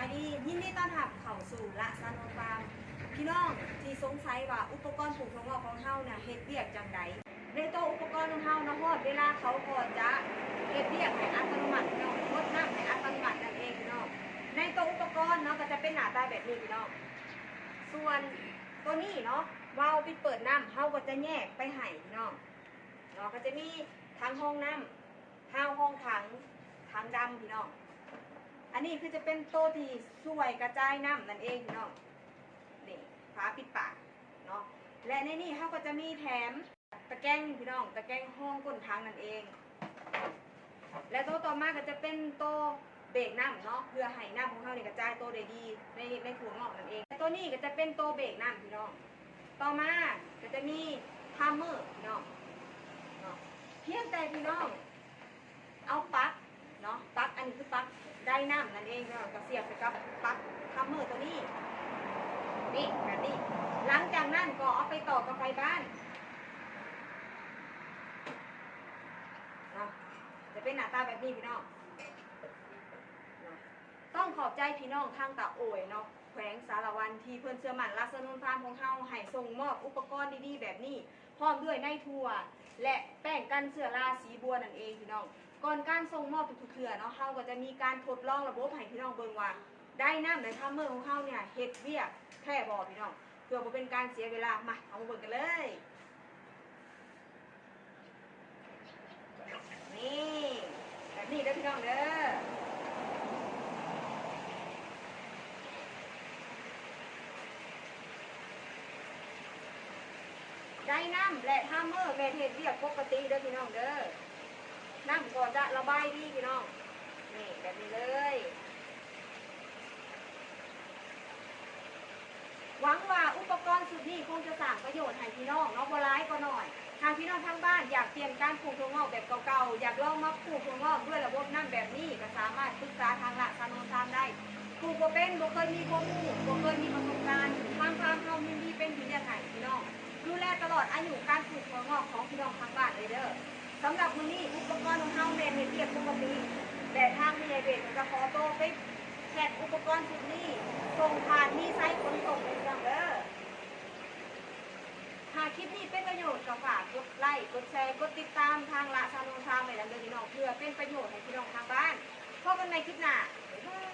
ายดียินดีต้อนรับเข้าสู่ละซานโนฟาร์มพี่น้องที่สงสัยว่าอุปกรณ์ปลูกถั่วงอกของเฮาเนี่ยเฮ็ดเวียกจังไดในตัวอุปกรณ์ของเฮานะฮอดเวลาเขาก็จะเฮ็ดเวียกให้อัตโนมัติพี่น้องลดน้ำให้อัตโนมัตินั่นเองพี่น้องในตัวอุปกรณ์เนาะก็จะเป็นหน้าตาแบบนี้พี่น้องส่วนตัวนี้เนาะวาล์วปิดเปิดน้ำเฮาก็จะแยกไปให้พี่น้องเนาะก็จะมีทั้งห้องน้ำห้องถังดำพี่น้องอันนี้คือจะเป็นโต๊ะที่ช่วยกระจายน้ำนั่นเองพี่น้องนี่ฝาปิดปากเนาะและในนี้เขาก็จะมีแถมตะแกรงพี่น้องตะแกรงห้องก้นทางนั่นเองและโต๊ะต่อมาก็จะเป็นโต๊ะเบรกน้ำเนาะเพื่อให้น้ำของเขาเนี่ยกระจายโต๊ะได้ดีในถั่วงอกนั่นเองตัวนี้ก็จะเป็นโต๊ะเบรกน้ำพี่น้องต่อมาก็จะมีทัมเมอร์พี่น้องเพียงแต่พี่น้องเอาปลั๊กเนาะปลั๊กอันนี้คือปลั๊กได้น้ำนั่นเองเนาะก็เสียบไปกับปลั๊กทัมเมอร์ตัวนี้นี่แบบนี้หลังจากนั้นก็เอาไปต่อกับไฟบ้านเนาะจะเป็นหน้าตาแบบนี้พี่น้องต้องขอบใจพี่น้องทางตาโอยเนาะแขวงสารวันที่เพื่อนเชื่อมั่นลักษณะฟาร์มของเฮาให้ส่งมอบอุปกรณ์ดีๆแบบนี้พร้อมด้วยในทั่วและแป้งกันเชื้อราสีบัวนั่นเองพี่น้องก่อนการส่งมอบทุกๆเทื่อเนาะเฮาก็จะมีการทดลองระบบให้พี่น้องเบิ่งว่าได้น้ำในทัมเมอร์ของเฮาเนี่ยเฮ็ดเวียกแท้บ่พี่น้องเพื่อบ่เป็นการเสียเวลามาเอามาเบิ่งกันเลยนี่แบบนี้เด้อพี่น้องเด้อได้น้ำและทัมเมอร์แม่เฮ็ดเวียกปกติเด้อพี่น้องเด้อน้ำก็จะระบายดีพี่น้องนี่แบบนี้เลยหวังว่าอุปกรณ์สุดนี้คงจะสร้างประโยชน์ให้พี่น้องเนาะบ่ร้ายก็หน่อยทางพี่น้องทางบ้านอยากเปลี่ยนการปลูกถั่วงอกแบบเก่าๆอยากลองมาปลูกถั่วงอกด้วยระบบน้ำแบบนี้ก็สามารถปรึกษาทางละซานโนฟาร์มได้ปลูกบ่เป็นบ่เคยมีความรู้บ่เคยมีประสบการณ์ทางฟาร์มเรามีเป็นที่เรียกให้พี่น้องดูแลตลอดอายุการปลูกถั่วงอกของพี่น้องทางบ้านเลยเด้อสำหรับมื้อนี้อุปกรณ์ของเฮาแม่นเฮ็ดเวียกปกติแต่ทางพี่ใหญ่เบสจะขอโตไปแพ็คอุปกรณ์ชุดนี้ส่งผ่านมีไซส์ขนส่งเป็นจังเด้อหากคลิปนี้เป็นประโยชน์ก็ฝากกดไลค์กดแชร์กดติดตามทางละซานโนฟาร์มไว้แล้วเด้อพี่น้องเพื่อเป็นประโยชน์ให้พี่น้องทางบ้านพบกันในคลิปหน้าบ๊ายบาย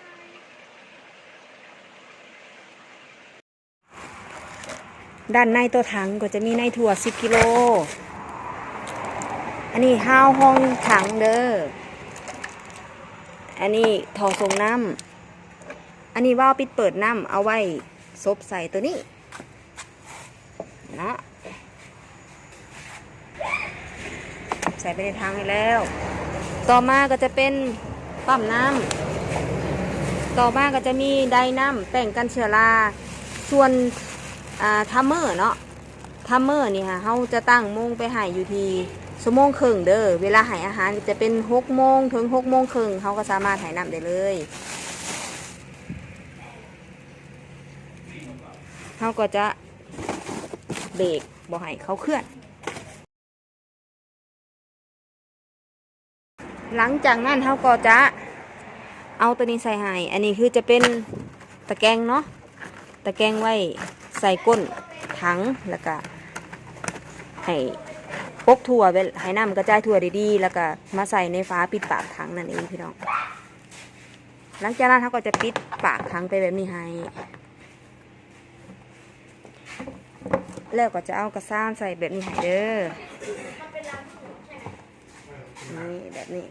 ด้านในตัวถังก็จะมีในถั่ว10 กิโลอันนี้ห้าวห้องถังเด้ออันนี้ท่อส่งน้ำอันนี้ว่าวปิดเปิดน้ำเอาไว้ซบใส่ตัวนี้นะใส่ไปในถังให้แล้วต่อมาก็จะเป็นปั๊มน้ำต่อมาก็จะมีไดน้ำแต่งกันเชื้อราส่วนทัมเมอร์เนาะทัมเมอร์นี่ค่ะเขาจะตั้งโมงไปให้อยู่ที่ชั่วโมงครึ่งเด้อเวลาให้อาหารจะเป็น6 โมงถึง6 โมงครึ่งเขาก็สามารถให้น้ำได้เลยเขาก็จะเบรกบ่ให้เขาเคลื่อนหลังจากนั้นเขาก็จะเอาตัวนี้ใส่ให้อันนี้คือจะเป็นตะแกรงเนาะตะแกรงไว้ใส่ก้นถังแล้วก็ให้ปกถั่วให้น้ำกระจายถั่วดีๆแล้วก็มาใส่ในฝาปิดปากถังนั่นเองพี่น้องหลังจากนั้นเขาก็จะปิดปากถังไปแบบนี้ให้แล้วก็จะเอากระซ่านใส่แบบนี้ให้เด้อนี่แบบนี้